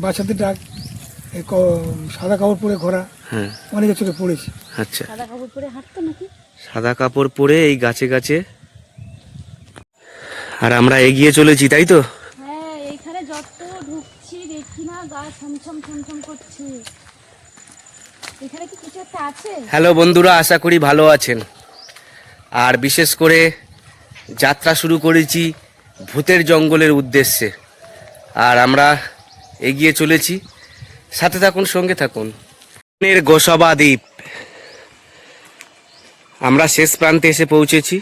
বাচ্চাদের ডাক, সাদা কাপড় পরে ঘোরা, হ্যাঁ অনেকের চোখে পড়েছে। আচ্ছা, সাদা কাপড় পরে হাঁটতো নাকি? সাদা কাপড় পরে এই গাছে গাছে, আর আমরা এগিয়ে চলেছি, তাই তো? হ্যাঁ, এইখানে যত ঢুকছি দেখি না গা ছমছম ছমছম করছে। এখানে কি কিছু একটা আছে? হ্যালো বন্ধুরা, আশা করি ভালো আছেন। আর বিশেষ করে যাত্রা শুরু করেছি ভূতের জঙ্গলের উদ্দেশ্যে, আর আমরা এগিয়ে চলেছি। সাথে থাকুন, সঙ্গে থাকুন। গোসাবা দ্বীপ, আমরা শেষ প্রান্তে এসে পৌঁছেছি।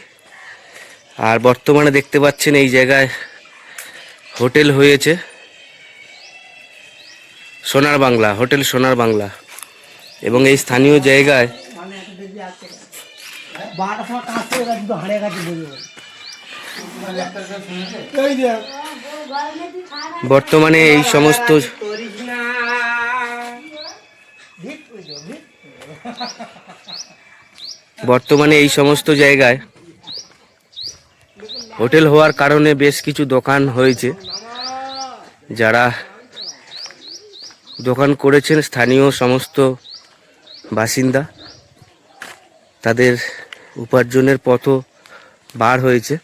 আর বর্তমানে দেখতে পাচ্ছেন এই জায়গায় হোটেল হয়েছে, সোনার বাংলা হোটেল, সোনার বাংলা। এবং এই স্থানীয় জায়গায় বর্তমানে এই সমস্ত জায়গায় হোটেল হওয়ার কারণে বেশ কিছু দোকান হয়েছে। যারা দোকান করেছেন স্থানীয় সমস্ত বাসিন্দা, তাদের উপার্জনের পথও বার হয়েছে।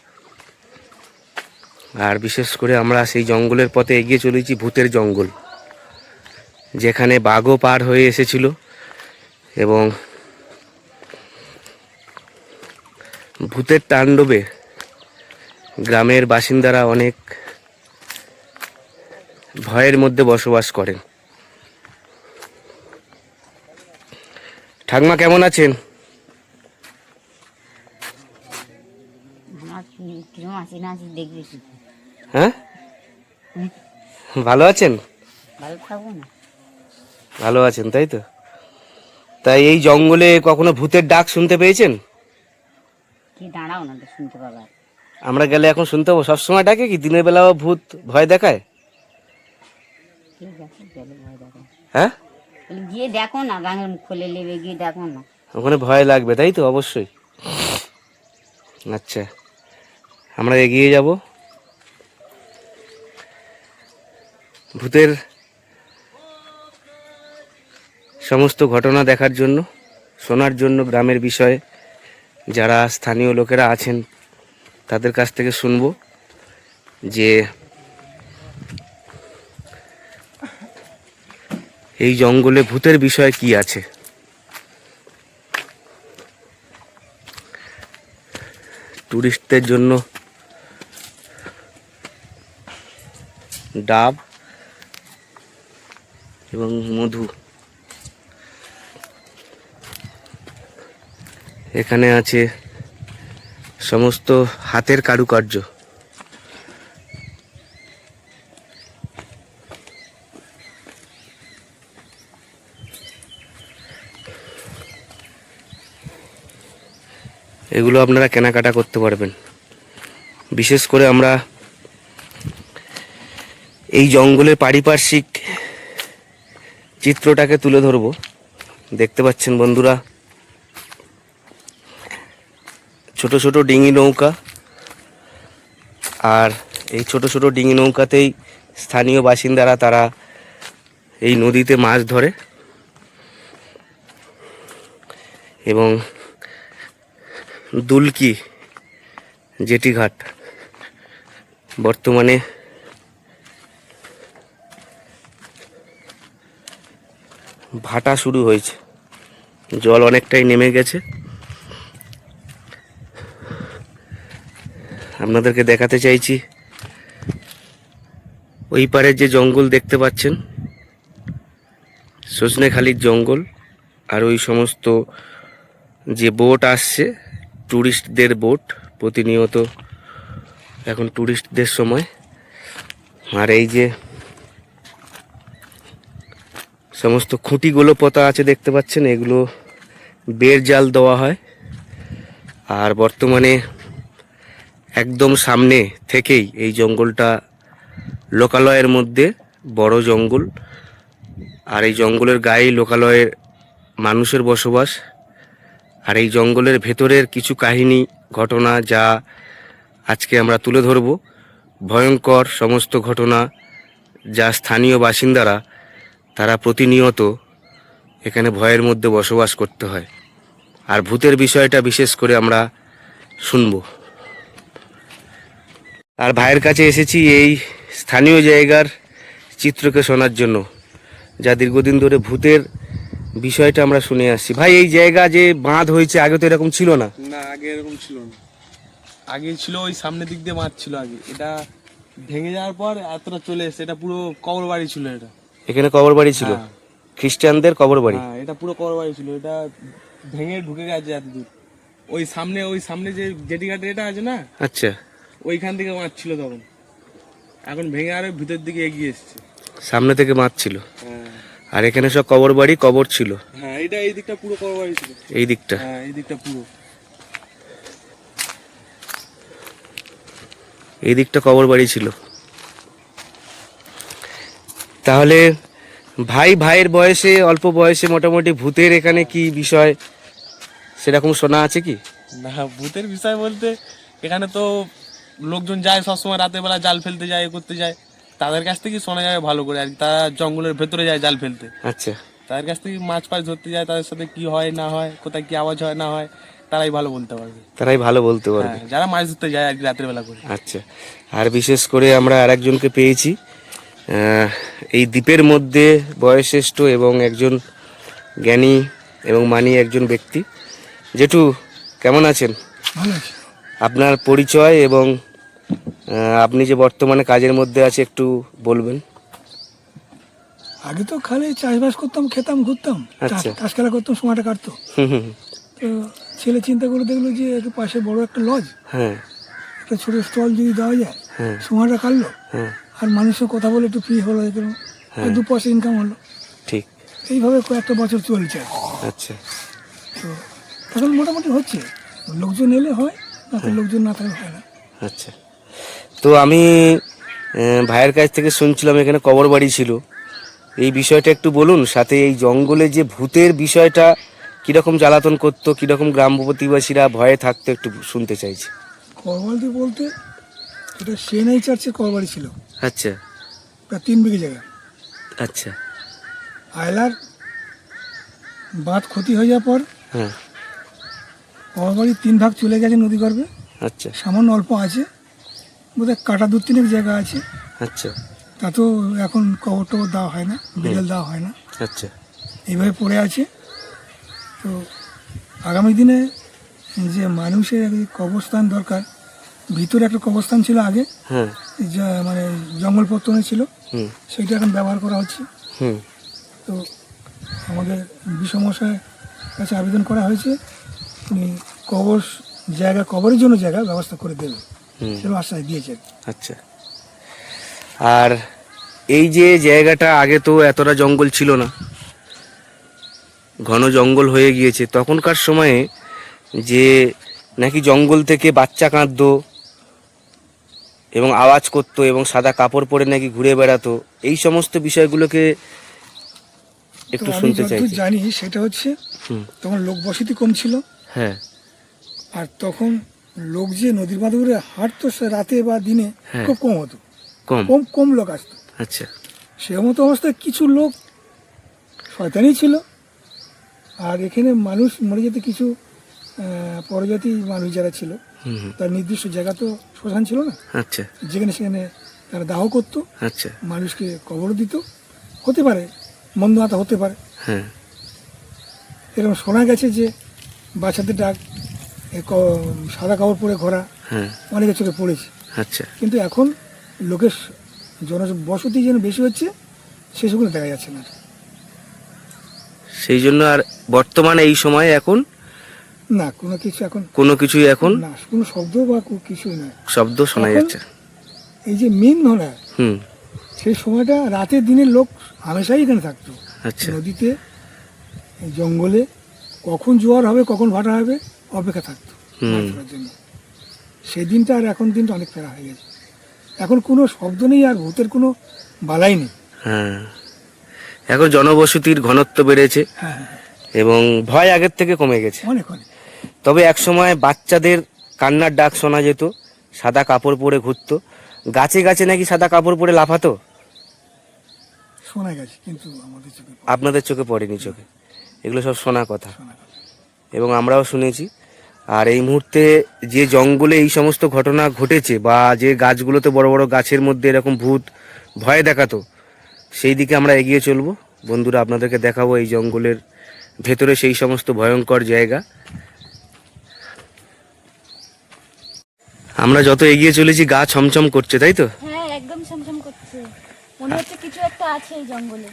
আর বিশেষ করে আমরা সেই জঙ্গলের পথে এগিয়ে চলেছি, ভূতের জঙ্গল, যেখানে বাঘও পার হয়ে এসেছিল এবং ভূতের তাণ্ডবে গ্রামের বাসিন্দারা অনেক ভয়ের মধ্যে বসবাস করেন। ঠাকমা কেমন আছেন? হ্যাঁ, ভালো আছেন? ভালো আছেন, তাই তো? তাই এই জঙ্গলে কখনো ভূতের ডাক শুনতে পেয়েছেন? দাঁড়াও না, শুনতে পাবা। আমরা গেলে এখন শুনতে পাবো? সবসময় ডাকে কি? দিনের বেলাও ভূত ভয় দেখায়? হ্যাঁ, গিয়ে দেখো না, গাঙের মুখ খুলে নেবে, গিয়ে দেখো না। ওখানে ভয় লাগবে, তাই তো? অবশ্যই। আচ্ছা, আমরা এগিয়ে যাব ভূতের সমস্ত ঘটনা দেখার জন্য, শোনার জন্য। গ্রামের বিষয়ে যারা স্থানীয় লোকেরা আছেন তাদের কাছ থেকে শুনবো যে এই জঙ্গলে ভূতের বিষয় কি আছে। টুরিস্টদের জন্য ডাব এবং মধু, এখানে আছে সমস্ত হাতের কারুকার্য। এগুলো আপনারা কেনাকাটা করতে পারবেন। বিশেষ করে আমরা এই জঙ্গলের পারিপার্শ্বিক চিত্রটাকে তুলে ধরব। দেখতে পাচ্ছেন বন্ধুরা, ছোট ছোট ডিঙি নৌকা, আর এই ছোট ছোট ডিঙি নৌকাতেই স্থানীয় বাসিন্দারা তারা এই নদীতে মাছ ধরে। এবং দুলকি জেটি ঘাট বর্তমানে ভাটা শুরু হয়েছে, জল অনেকটাই নেমে গেছে। আপনাদেরকে দেখাতে চাইছি ওই পারে যে জঙ্গল দেখতে পাচ্ছেন, সজনেখালির জঙ্গল। আর ওই সমস্ত যে বোট আসছে, ট্যুরিস্টদের বোট, প্রতিনিয়ত এখন ট্যুরিস্টদের সময়। আর এই যে সমস্ত খুঁটিগুলো পোতা আছে দেখতে পাচ্ছেন, এগুলো বেড় জাল দেওয়া হয়। আর বর্তমানে একদম সামনে থেকেই এই জঙ্গলটা লোকালয়ের মধ্যে বড় জঙ্গল। আর এই জঙ্গলের গায়ে লোকালয়ের মানুষের বসবাস। আর এই জঙ্গলের ভেতরের কিছু কাহিনী, ঘটনা যা আজকে আমরা তুলে ধরব। ভয়ঙ্কর সমস্ত ঘটনা যা স্থানীয় বাসিন্দারা তারা প্রতিনিয়ত এখানে ভয়ের মধ্যে বসবাস করতে হয়। আর ভূতের বিষয়টা বিশেষ করে আমরা শুনবো। আর ভাইয়ের কাছে এসেছি এই স্থানীয় জায়গার চিত্রকে শোনার জন্য, যা দীর্ঘদিন ধরে ভূতের বিষয়টা আমরা শুনে আসছি। ভাই, এই জায়গা যে বাঁধ হয়েছে আগে তো এরকম ছিল না? না, আগে এরকম ছিল না। আগে ছিল ওই সামনের দিক দিয়ে মাঠ ছিল আগে, এটা ভেঙে যাওয়ার পর এতটা চলে এসেছে। এটা পুরো কবর বাড়ি ছিল। এটা এখানে কবর বাড়ি ছিল, হ্যাঁ। খ্রিস্টানদের কবর বাড়ি। হ্যাঁ, এটা পুরো কবর বাড়ি ছিল। এটা ভেঙে ঢুকে গেছে এত দূর। ওই সামনে যে জেটি ঘাটে এটা আছে না, আচ্ছা, ওইখান থেকে মাছ ছিল তখন। এখন ভেঙে আরো ভিতর দিকে এগিয়ে এসছে। সামনে থেকে মাছ ছিল। হ্যাঁ আর এখানে সব কবর বাড়ি, কবর ছিল। হ্যাঁ, এটা এই দিকটা পুরো কবর বাড়ি ছিল। এই দিকটা, হ্যাঁ, এই দিকটা পুরো। এই দিকটা কবর বাড়ি ছিল। তাহলে ভাইয়ের বয়সে, অল্প বয়সে মোটামুটি ভূতের এখানে কি বিষয় সেরকম শোনা আছে কি? না, ভূতের বিষয় বলতে এখানে তো লোকজন যায় সবসময় রাতের বেলা, জাল ফেলতে যায়, এ করতে যায়। তাদের কাছ থেকে শোনা যাবে ভালো করে আর কি। তারা জঙ্গলের ভেতরে যায় জাল ফেলতে। আচ্ছা, তাদের কাছ থেকে মাছ ধরতে যায়। তাদের সাথে কি হয় না হয়, কোথায় কি আওয়াজ হয় না হয়, তারাই ভালো বলতে পারবে। তারাই ভালো বলতে পারবে। হ্যাঁ, যারা মাছ ধরতে যায় আর কি রাতের বেলা করে। আচ্ছা, আর বিশেষ করে আমরা আরেকজনকে পেয়েছি এই দ্বীপের মধ্যে বয়োজ্যেষ্ঠ এবং একজন জ্ঞানী এবং মানি একজন ব্যক্তি। জেঠু, কেমন আছেন? ভালো আছে। আপনার পরিচয় এবং আপনি যে বর্তমানে কাজের মধ্যে আছে একটু বলবেন। আগে তো খালি চাষবাস করতাম, খেতাম, ঘুরতাম, আচ্ছা। তাস খেলা করতাম, সময়টা কাটতো। হুম হুম, তো ছেলে চিন্তা করে দেখলো যে একটু পাশে বড় একটা লজ, হ্যাঁ একটা ছোট স্টল যদি দেওয়া যায়, হ্যাঁ সময়টা কাটলো। হ্যাঁ, আর মানুষের কথা বলে একটু ফ্রি হলো, এগুলো হ্যাঁ। 2 পয়সা ইনকাম হলো। ঠিক। এইভাবে কয়েকটা বছর চলছে আর কি। আচ্ছা, তো এখন মোটামুটি হচ্ছে। লোকজন এলে হয়, না তো লোকজন না থাকলে হয় না। আচ্ছা। তো আমি ভাইয়ের কাছ থেকে শুনছিলাম এখানে কবর বাড়ি ছিল। এই বিষয়টা একটু বলুন, সাথে এই জঙ্গলে যে ভূতের বিষয়টা কীরকম জ্বালাতন করতো, কীরকম গ্রাম প্রতিবাসীরা ভয়ে থাকতো, একটু শুনতে চাইছি। করবাড়ি বলতে এটা সেনাই চার্চের করবাড়ি ছিল, আচ্ছা প্রায় 3 বিঘে জায়গা। আচ্ছা, আয়লার বাঁধ ক্ষতি হয়ে যাওয়ার পর হ্যাঁ, করবাড়ি 3 ভাগ চলে গেছে নদী গর্ভে। আচ্ছা সামান্য অল্প আছে, বোধহয় কাটা 2-3 জায়গা আছে। আচ্ছা তা তো এখন কবর টবর দেওয়া হয় না, বিড়াল দেওয়া হয় না, আচ্ছা, এইভাবে পড়ে আছে। তো আগামী দিনে যে মানুষের এই কবরস্থান দরকার, ভিতরে একটা কবরস্থান ছিল আগে, হ্যাঁ, যা মানে জঙ্গল পত্তনে ছিল, হুম সেইটা এখন ব্যবহার করা হচ্ছে। হুম, তো আমাদের বিষমশায়ের কাছে আবেদন করা হয়েছে, উনি কবরের জন্য জায়গা ব্যবস্থা করে দেবে, হুম, সেরকম আশ্বাস দিয়েছেন। আচ্ছা। আর এই যে জায়গাটা আগে তো এতটা জঙ্গল ছিল না, ঘন জঙ্গল হয়ে গিয়েছে। তখনকার সময়ে যে নাকি জঙ্গল থেকে বাচ্চা কাঁদতো এবং আওয়াজ করতো এবং সাদা কাপড় পরে নাকি ঘুরে বেড়াতো, এই সমস্ত বিষয়গুলোকে তো একটু আমি শুনতে যতদূর চাইছি। জানি সেটা হচ্ছে, হুম, তখন লোক বসতি কম ছিল। হ্যাঁ আর তখন লোক যে নদীর বাঁধ করে হাঁটতো, সে রাতে বা দিনে হ্যাঁ। খুব কম হতো, কম, কম কম লোক আসতো। আচ্ছা, সে মতো অবস্থায় কিছু লোক শয়তানি ছিল। আর এখানে মানুষ মরে যেতে কিছু পরজাতি মানুষ যারা ছিল, হুম হুম, তার নির্দিষ্ট জায়গা তো শ্মশান ছিল না, আচ্ছা যেখানে সেখানে তারা দাহ করতো, আচ্ছা, মানুষকে কবর দিত। হতে পারে মন্দ আতা হতে পারে। হ্যাঁ এরকম শোনা গেছে যে বাচ্চাদের ডাক, সাদা কাপড় পরে ঘোরা হ্যাঁ, অনেকের চোখে পড়েছে। আচ্ছা। কিন্তু এখন লোকের জনবসতি যেন বেশি হচ্ছে, সেসবগুলো দেখা যাচ্ছে না। সেই জন্য আর বর্তমানে এই সময়ে এখন না, কোনো কিছু এখন কোনো কিছুই এখন না, কোনো শব্দ বা কিছুই নয়। শব্দ শোনা এখন যাচ্ছে। এই যে মিন হলে হুম, সেই সময়টা রাতের দিনের লোক হামেশাই এখানে থাকতো, আচ্ছা, নদীতে, এই জঙ্গলে কখন জোয়ার হবে, কখন ভাটা হবে অপেক্ষা থাকতো মাছ ধরার জন্য। সেই দিনটা আর এখন দিনটা অনেক ফেরা হয়ে গেছে। এখন কোনো শব্দ নেই, আর ভূতের কোনো বালাই নেই। হ্যাঁ, এখন জনবসতির ঘনত্ব বেড়েছে হ্যাঁ হ্যাঁ, এবং ভয় আগের থেকে কমে গেছে। অনেক অনেক। তবে একসময় বাচ্চাদের কান্নার ডাক শোনা যেত, সাদা কাপড় পরে ঘুরতো, গাছে গাছে নাকি সাদা কাপড় পরে লাফাতো। শোনা গেছে, কিন্তু আমাদের চোখে আপনাদের চোখে পড়েনি চোখে, এগুলো সব শোনা কথা শোনা গেছে। এবং আমরাও শুনেছি। আর এই মুহূর্তে যে জঙ্গলে এই সমস্ত ঘটনা ঘটেছে বা যে গাছগুলোতে বড় বড় গাছের মধ্যে এরকম ভূত ভয় দেখাতো, সেই দিকে আমরা এগিয়ে চলবো বন্ধুরা। আপনাদেরকে দেখাবো এই জঙ্গলের ভেতরে সেই সমস্ত ভয়ঙ্কর জায়গা। আমরা যত এগিয়ে চলেছি গা ছমছম করছে, তাই তো? হ্যাঁ, একদম ছমছম করছে, মনে হচ্ছে কিছু একটা আছে এই জঙ্গলে।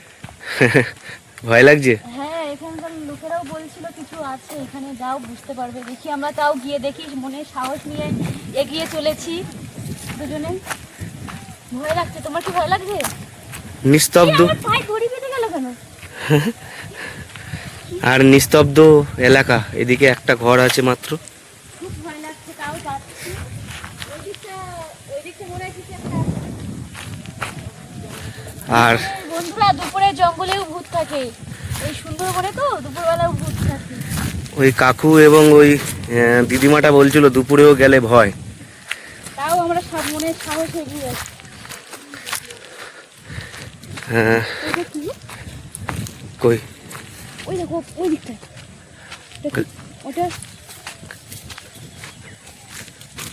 ভয় লাগছে। হ্যাঁ, এখানকার লোকেরাও বলছিল কিছু আছে এখানে, যাও বুঝতে পারবে। দেখি আমরা তাও গিয়ে দেখি, মনে সাহস নিয়ে এগিয়ে চলেছি দুজনে। ভয় লাগছে, তোমার কি ভয় লাগছে? নিস্তব্ধ, আমার পায়ে দড়ি বেঁধে গেল কেন? আর নিস্তব্ধ এলাকা, এদিকে একটা ঘর আছে মাত্র। খুব ভয় লাগছে, তাও যাচ্ছি। ওই দিকটা মনে হয় কিছু একটা আছে। আর বন্ধুরা, দুপুরে জঙ্গলেও ভূত থাকে, এই সুন্দরবনে তো দুপুরবেলাও ভূত থাকে। ওই কাকু এবং ওই দিদিমাটা বলছিল দুপুরেও গেলে ভয়। তাও আমরা সব মনে সাহস এগিয়ে যাচ্ছি। হ্যাঁ, ওইটা কি? কই ওই দেখো, ওই দিকটা ওটা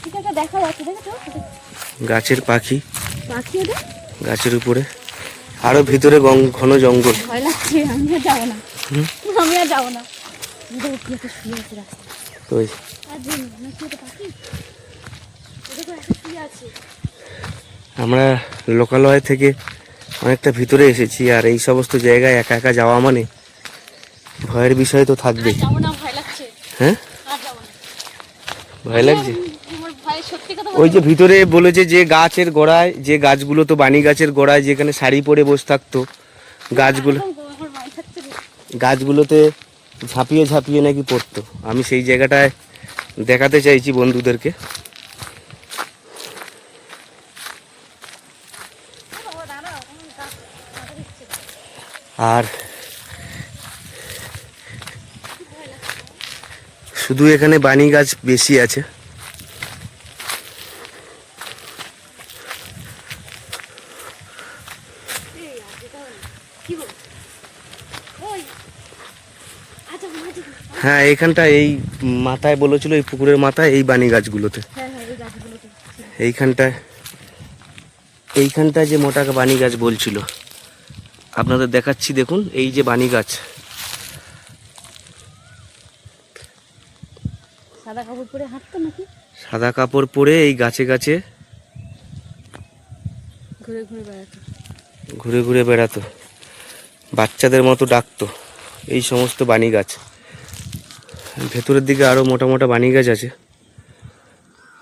ঠিক আছে, দেখা যাচ্ছে, দেখো তো গাছের পাখি, পাখি ওটা। গাছের উপরে আরো ভিতরে ঘন জঙ্গল। ভয় লাগছে, আমি আর যাবো না, আমি আর যাবো না। দেখো কি একটা শুয়ে আছে রাস্তা। ওই আর যে নাকি ওটা পাখি, দেখো একটা শুয়ে আছে। আমরা লোকালয় থেকে অনেকটা ভিতরে এসেছি, আর এই সমস্ত জায়গায় একা একা যাওয়া মানে ভয়ের বিষয় তো থাকবেই। আর যাবো না, ভয় লাগছে, হ্যাঁ, আর যাবো না। ভয় লাগছে। আমার ভয়, সত্যি কথা ওই যে ভিতরে বলেছে যে গাছের গোড়ায়, যে গাছগুলো তো বানি গাছের গোড়ায় যেখানে শাড়ি পরে বসে থাকতো, গাছগুলো আমার ভয় থাকছে রে। গাছগুলোতে ঝাঁপিয়ে ঝাঁপিয়ে নাকি পড়তো। আমি সেই জায়গাটায় দেখাতে চাইছি বন্ধুদেরকে। আর শুধু এখানে বানি গাছ বেশি আছে। হ্যাঁ, এইখানটা এই মাথায় বলেছিল, এই পুকুরের মাথায় এই বানি গাছগুলোতে, হ্যাঁ হ্যাঁ, এই গাছগুলোতে। এইখানটায় যে মোটা বানি গাছ বলছিল, আপনাদের দেখাচ্ছি দেখুন। এই যে বানি গাছ, সাদা কাপড় পরে হাঁটতো নাকি, সাদা কাপড় পরে এই গাছে গাছে ঘুরে ঘুরে বেড়াতো। ঘুরে ঘুরে বেড়াতো, বাচ্চাদের মতো ডাকতো। এই সমস্ত বানি গাছ, ভেতরের দিকে আরো মোটা মোটা বানি গাছ আছে।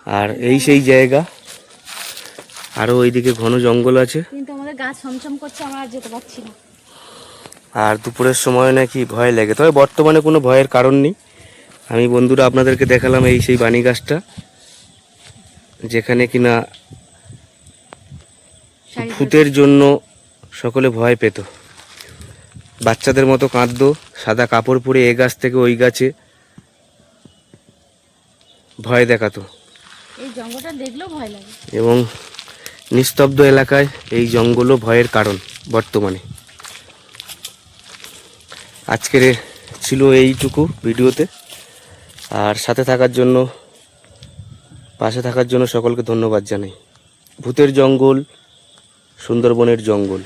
আর এই সেই জায়গা, আরো ওইদিকে ঘন জঙ্গল আছে। কিন্তু আমাদের গা ছমছম করছে, আমরা আর যেতে পারছি না। আর দুপুরের সময় নাকি ভয় লাগে, তবে বর্তমানে কোনো ভয়ের কারণ নেই। আমি বন্ধুরা আপনাদেরকে দেখালাম এই সেই বানি গাছটা, যেখানে কিনা ভূতের জন্য সকলে ভয় পেত, বাচ্চাদের মতো কাঁদতো, সাদা কাপড় পরে এ গাছ থেকে ওই গাছে ভয় দেখাতো। এই জঙ্গলটা দেখলেও ভয় লাগে। এবং নিস্তব্ধ এলাকায় এই জঙ্গলও ভয়ের কারণ বর্তমানে। আজকের ছিল এইটুকু ভিডিওতে, আর সাথে থাকার জন্য, পাশে থাকার জন্য সকলকে ধন্যবাদ জানাই। ভূতের জঙ্গল, সুন্দরবনের জঙ্গল।